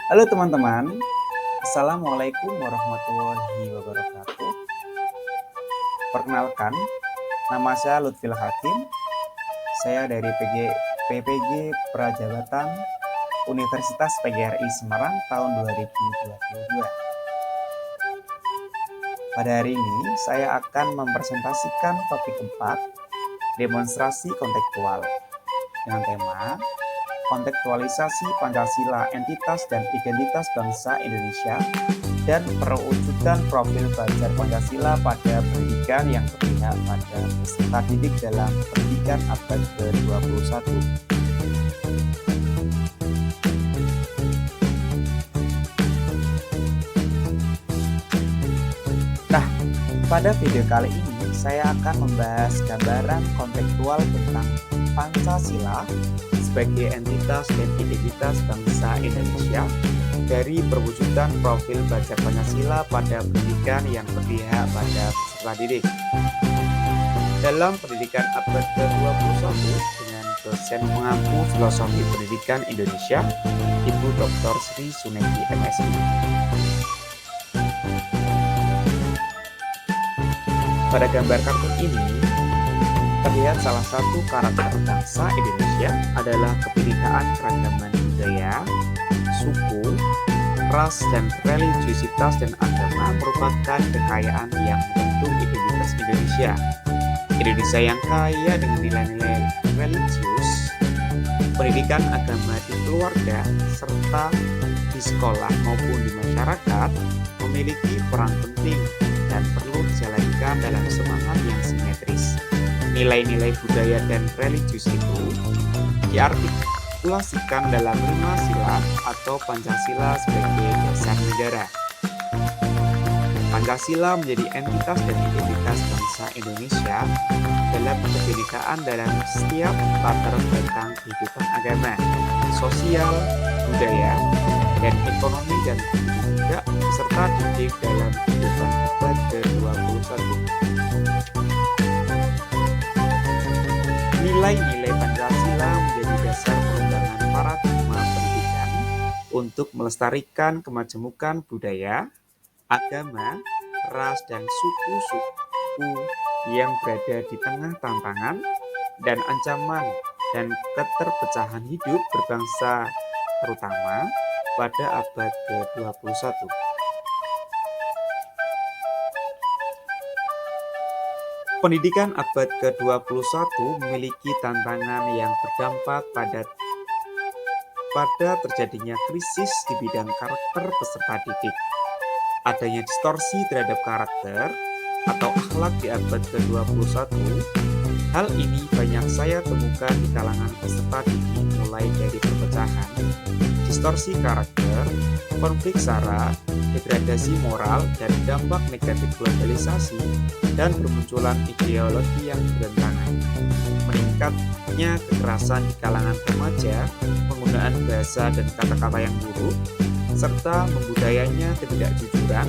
Halo teman-teman, Assalamualaikum warahmatullahi wabarakatuh. Perkenalkan, nama saya Lutfil Hakim. Saya dari PPG Prajabatan Universitas PGRI Semarang tahun 2022. Pada hari ini, saya akan mempresentasikan topik 4, demonstrasi kontekstual, dengan tema kontekstualisasi Pancasila, entitas dan identitas bangsa Indonesia, dan perwujudan profil belajar Pancasila pada pendidikan yang berpihak pada peserta didik dalam pendidikan abad ke-21. Nah, pada video kali ini saya akan membahas gambaran kontekstual tentang Pancasila sebagai entitas dan identitas bangsa Indonesia dari perwujudan profil belajar Pancasila pada pendidikan yang berpihak pada peserta didik. Dalam pendidikan abad ke-21 dengan dosen pengampu filosofi pendidikan Indonesia, Ibu Dr. Sri Suneti MSI. Pada gambar kartun ini, terlihat salah satu karakter bangsa Indonesia adalah kebinekaan keragaman budaya, suku, ras, dan religiusitas dan agama merupakan kekayaan yang membentuk identitas Indonesia. Indonesia yang kaya dengan nilai-nilai religius, pendidikan agama di keluarga, serta di sekolah maupun di masyarakat memiliki peran penting dan perlu dijalankan dalam semangat yang simetris. Nilai-nilai budaya dan religius itu diartikulasikan dalam 5 sila atau Pancasila sebagai dasar negara. Pancasila menjadi entitas dan identitas bangsa Indonesia dalam kebinekaan dalam setiap latar belakang kehidupan agama, sosial, budaya, dan ekonomi dan juga peserta didik dalam kehidupan abad ke-21. Nilai-nilai Pancasila menjadi dasar pengembangan paradigma pendidikan untuk melestarikan kemajemukan budaya, agama, ras, dan suku-suku yang berada di tengah tantangan dan ancaman dan keterpecahan hidup berbangsa, terutama pada abad ke-21. Pendidikan abad ke-21 memiliki tantangan yang berdampak pada terjadinya krisis di bidang karakter peserta didik. Adanya distorsi terhadap karakter atau akhlak di abad ke-21. Hal ini banyak saya temukan di kalangan peserta didik, mulai dari perpecahan, distorsi karakter, konflik sara, degradasi moral, dan dampak negatif globalisasi dan bermunculan ideologi yang bertentangan. Meningkatnya kekerasan di kalangan remaja, penggunaan bahasa dan kata-kata yang buruk, serta membudayanya ketidakjujuran.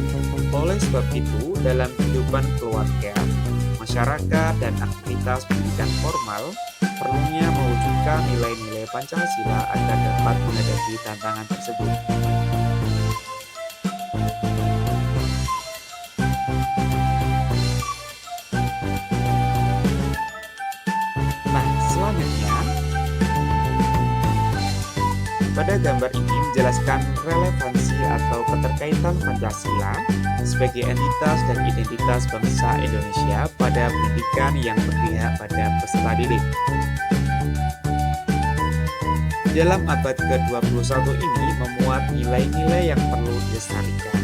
Oleh sebab itu, dalam kehidupan keluarga, masyarakat, dan aktivitas pendidikan formal, perlunya mewujudkan nilai-nilai Pancasila agar dapat menghadapi tantangan tersebut. Nah, selanjutnya, pada gambar ini menjelaskan relevansi atau keterkaitan Pancasila sebagai entitas dan identitas bangsa Indonesia pada pendidikan yang berpihak pada peserta didik. Dalam abad ke-21 ini memuat nilai-nilai yang perlu dilestarikan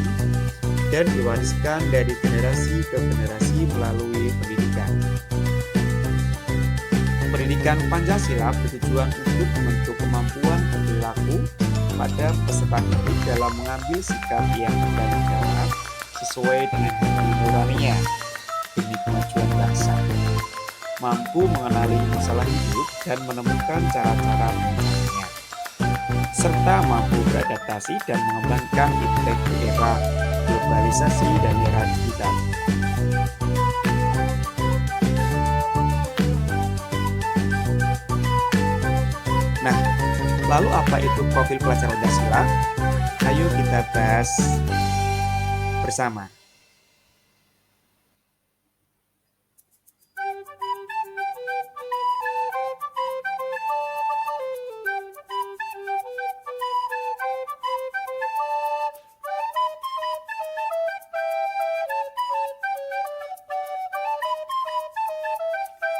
dan diwariskan dari generasi ke generasi melalui pendidikan. Pendidikan Pancasila bertujuan untuk membentuk kemampuan perilaku pada peserta didik dalam mengambil sikap yang bertanggung jawab sesuai dengan hati nuraninya demi kemajuan bangsa, mampu mengenali masalah hidup dan menemukan cara-cara menyelesaikannya, serta mampu beradaptasi dan mengembangkan iptek di era globalisasi dan era digital. Nah, Lalu apa itu profil pelajar Pancasila? Ayo kita bahas bersama.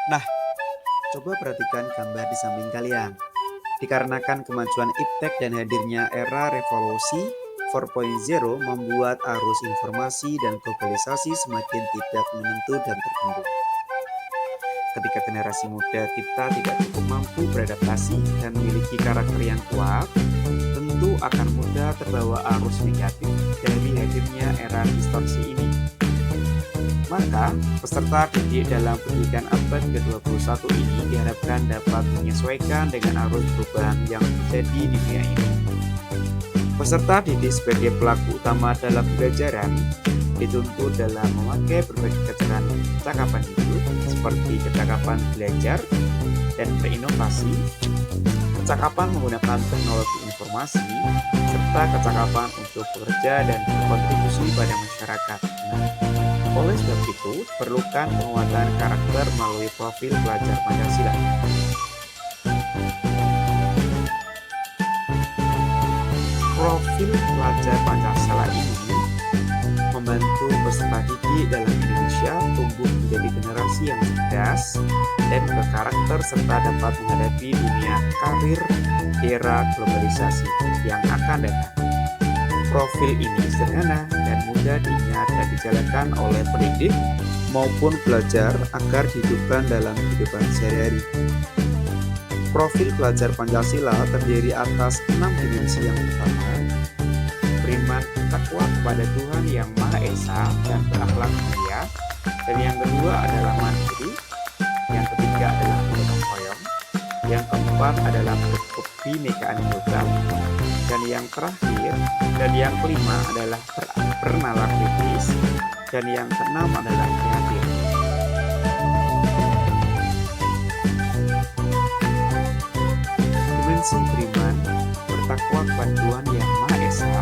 Nah, coba perhatikan gambar di samping kalian. Dikarenakan kemajuan iptek dan hadirnya era revolusi 4.0 membuat arus informasi dan globalisasi semakin tidak menentu dan terkendung. Ketika generasi muda kita tidak cukup mampu beradaptasi dan memiliki karakter yang kuat, tentu akan mudah terbawa arus negatif dari hadirnya era distorsi ini. Maka, peserta didik dalam pendidikan abad ke-21 ini diharapkan dapat menyesuaikan dengan arus perubahan yang terjadi di dunia ini. Peserta didik sebagai pelaku utama dalam pembelajaran dituntut dalam memakai berbagai kecakapan hidup seperti kecakapan belajar dan berinovasi, kecakapan menggunakan teknologi informasi, serta kecakapan untuk bekerja dan berkontribusi pada masyarakat. Oleh sebab itu, diperlukan penguatan karakter melalui profil pelajar Pancasila. Profil pelajar Pancasila ini membantu peserta didik dalam Indonesia tumbuh menjadi generasi yang cerdas dan berkarakter serta dapat menghadapi dunia karir era globalisasi yang akan datang. Profil ini sederhana dan mudah diingat dan dijalankan oleh pendidik maupun pelajar agar dihidupkan dalam kehidupan sehari-hari. Profil pelajar Pancasila terdiri atas 6 dimensi. Yang pertama, beriman takwa kepada Tuhan Yang Maha Esa dan berakhlak mulia. Dan yang kedua adalah mandiri. Yang ketiga adalah gotong royong. Yang keempat adalah kebinekaan global. Dan yang terakhir dan yang kelima adalah bernalar kritis, dan yang keenam adalah kreatif. Dimensi beriman, bertakwa kepada Tuhan Yang Maha Esa,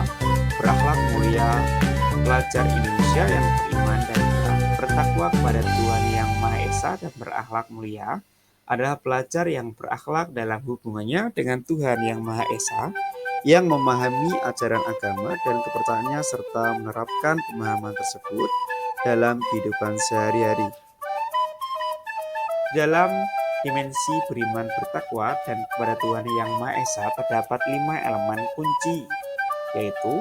berakhlak mulia. Pelajar Indonesia yang beriman dan bertakwa kepada Tuhan Yang Maha Esa dan berakhlak mulia adalah pelajar yang berakhlak dalam hubungannya dengan Tuhan Yang Maha Esa, yang memahami ajaran agama dan kepercayaannya serta menerapkan pemahaman tersebut dalam kehidupan sehari-hari. Dalam dimensi beriman bertakwa dan kepada Tuhan Yang Maha Esa terdapat 5 elemen kunci, yaitu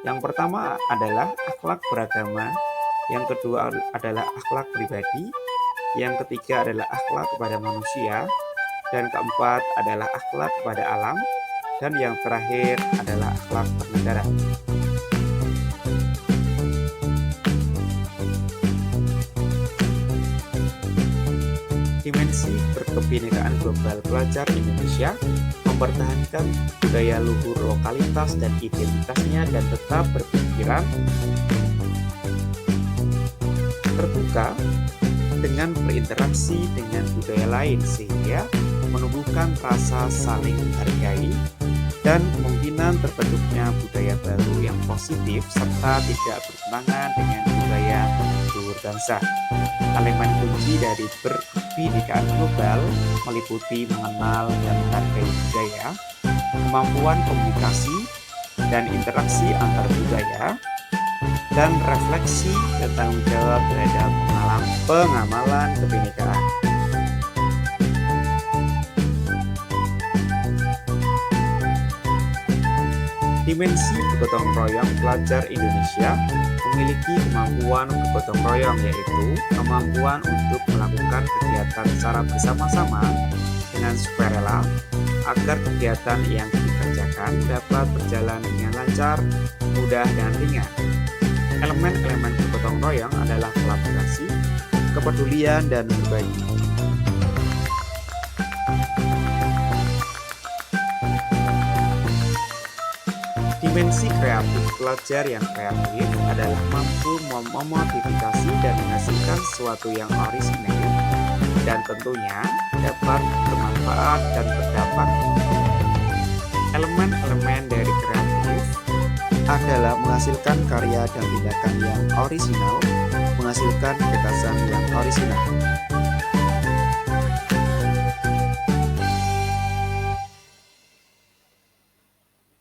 yang pertama adalah akhlak beragama, yang kedua adalah akhlak pribadi, yang ketiga adalah akhlak kepada manusia, dan keempat adalah akhlak kepada alam, dan yang terakhir adalah akhlak bernegara. Dimensi berkebinekaan global pelajar Indonesia mempertahankan budaya luhur lokalitas dan identitasnya dan tetap berpikiran terbuka dengan berinteraksi dengan budaya lain sehingga menumbuhkan rasa saling menghargai dan kemungkinan terbentuknya budaya baru yang positif serta tidak bertentangan dengan budaya luhur bangsa. Elemen kunci dari berkebinekaan global meliputi mengenal dan menghargai budaya, kemampuan komunikasi dan interaksi antar budaya, dan refleksi dan tanggung jawab terhadap pengamalan kebinekaan. Dimensi bergotong royong pelajar Indonesia memiliki kemampuan bergotong royong, yaitu kemampuan untuk melakukan kegiatan secara bersama-sama dengan sukarela agar kegiatan yang dikerjakan dapat berjalan dengan lancar, mudah, dan ringan. Elemen-elemen bergotong royong adalah kolaborasi, kepedulian, dan berbagi. Dimensi kreatif pelajar yang kreatif adalah mampu memodifikasi dan menghasilkan sesuatu yang orisinal dan tentunya dapat bermanfaat dan berdampak Elemen-elemen dari kreatif adalah menghasilkan karya dan tindakan yang orisinal, menghasilkan gagasan yang orisinal.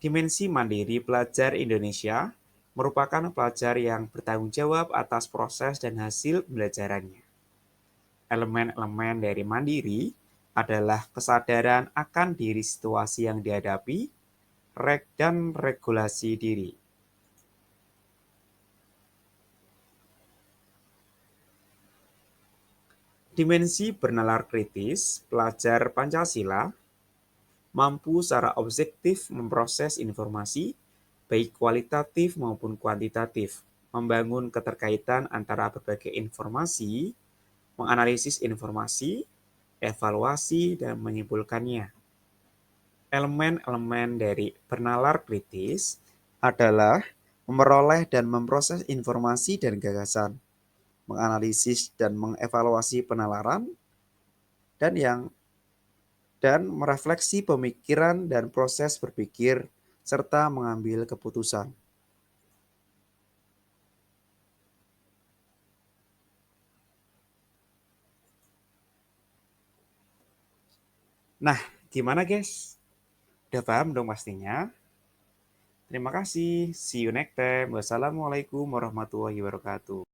Dimensi mandiri pelajar Indonesia merupakan pelajar yang bertanggung jawab atas proses dan hasil pembelajarannya. Elemen-elemen dari mandiri adalah kesadaran akan diri situasi yang dihadapi, dan regulasi diri. Dimensi bernalar kritis, pelajar Pancasila mampu secara objektif memproses informasi, baik kualitatif maupun kuantitatif, membangun keterkaitan antara berbagai informasi, menganalisis informasi, evaluasi, dan menyimpulkannya. Elemen-elemen dari bernalar kritis adalah memperoleh dan memproses informasi dan gagasan, menganalisis dan mengevaluasi penalaran, dan merefleksi pemikiran dan proses berpikir serta mengambil keputusan. Nah, gimana guys? Udah paham dong pastinya? Terima kasih. See you next time. Wassalamualaikum warahmatullahi wabarakatuh.